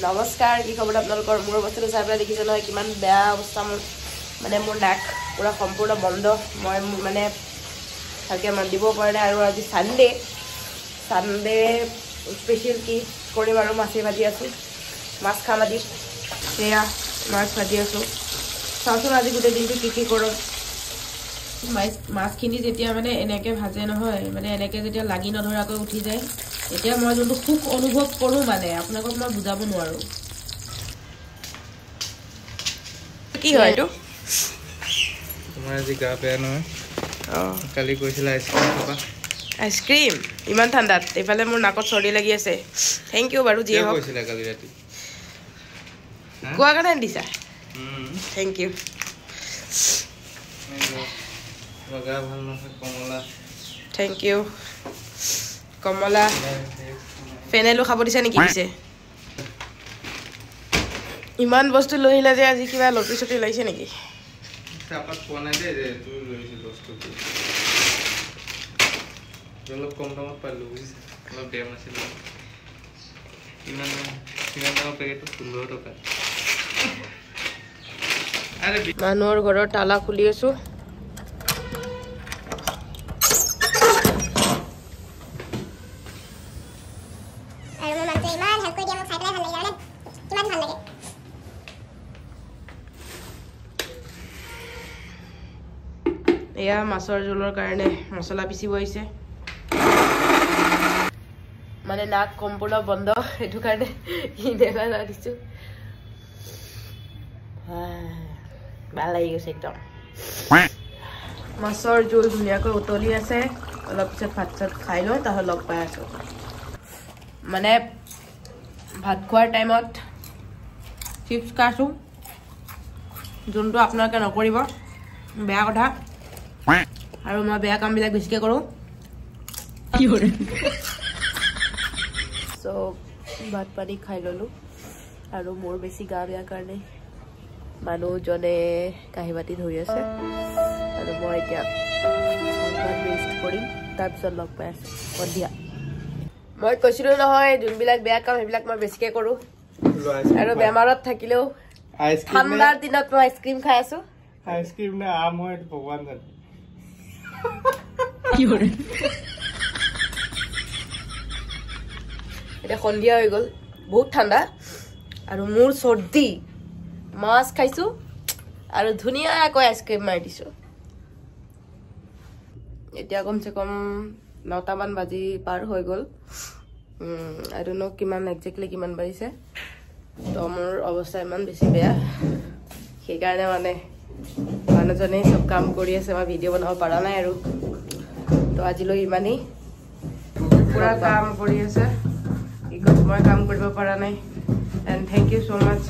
নমস্কাৰ কি খবৰ আপোনালোকৰ মোৰ অৱস্থাটো চাই পেলাই দেখিছে নহয় কিমান বেয়া অৱস্থা মোৰ মানে মোৰ নাক পুৰা সম্পূৰ্ণ বন্ধ মই মানে ভালকৈ মাত দিব পৰা নাই আৰু আজি সানডে স্পেচিয়েল কি কৰিম আৰু মাছে ভাজি আছোঁ মাছ খাম আজি সেয়া মাছ ভাজি আছোঁ চাওঁচোন আজি গোটেই দিনটো কি কৰোঁ মাছখিনি যেতিয়া মানে এনেকৈ ভাজে নহয় মানে এনেকৈ যেতিয়া লাগি নধৰাকৈ উঠি যায় এতিয়া মই যোনটো সুখ অনুভৱ কৰোঁ মানে আপোনালোকক মই বুজাব নোৱাৰোঁ কি হয় এইটো তোমাৰ আজি গা বেয়া নহয় কালি কৈছিলা আইচক্ৰীম খাবা আইচক্ৰীম ইমান ঠাণ্ডাত এইফালে মোৰ নাকত চৰ্দি লাগি আছে থেংক ইউ বাৰু যিয়ে হওক কৈছিলা কালি ৰাতি কোৱা কাৰণে দিছা থেংক ইউ গা ভাল নহয় কমলা থেংক ইউ কমলা ফেনেলো খাব দিছা নেকি পিছে ইমান বস্তু লৈ আহিলা যে আজি কিবা লটি চটি লাগিছে নেকি চাপাত পোৱা নাই দে তুই লৈছিল বস্তুটো অলপ কম দামত পালোঁ বুজিছা অলপ দাম আছিল কিমান দামৰ পেকেটটো 15 টকা মানুহৰ ঘৰৰ তালা খুলি আছো এয়া মাছৰ জোলৰ কাৰণে মছলা পিচিব আহিছে মানে নাক সম্পূৰ্ণ বন্ধ সেইটো কাৰণে দেখা দিছোঁ ভাল লাগি গৈছে একদম মাছৰ জোল ধুনীয়াকৈ উতলি আছে অলপ পিছত ভাত চাত খাই লওঁ তাহলে লগ পাই আছোঁ মানে ভাত খোৱাৰ টাইমত চিপছ খাইছোঁ যোনটো আপোনালোকে নকৰিব বেয়া কথা আৰু মই বেয়া কামবিলাক বেছিকৈ কৰোঁ চ' ভাত পানী খাই ল'লোঁ আৰু মোৰ বেছি গা বেয়া কাৰণে মানুহজনে কাঁহী বাতি ধৰি আছে আৰু মই এতিয়া ৰেষ্ট কৰিম তাৰপিছত লগ পাই আছোঁ সন্ধিয়া মই কৈছিলোঁ নহয় যোনবিলাক বেয়া কাম সেইবিলাক মই বেছিকৈ কৰোঁ আৰু বেমাৰত থাকিলেও ঠাণ্ডাৰ দিনত মই আইচক্ৰীম খাই আছোঁ আইচক্ৰীম নে আম হয় ভগৱান জানে এতিয়া সন্ধিয়া হৈ গ'ল বহুত ঠাণ্ডা আৰু মোৰ চৰ্দি মাছ খাইছোঁ আৰু ধুনীয়াকৈ আইচক্ৰীম মাৰি দিছোঁ এতিয়া কমচে কম 9টামান বাজি পাৰ হৈ গ'ল আই ডোন্ট ন' কিমান একজেক্টলি কিমান বাজিছে তো মোৰ অৱস্থা ইমান বেছি বেয়া সেইকাৰণে মানে মানুহজনে চব কাম কৰি আছে মই ভিডিঅ' বনাব পৰা নাই আৰু তো আজিলৈ ইমানেই পুৰা কাম কৰি আছে মই কাম কৰিব পৰা নাই and thank you so' much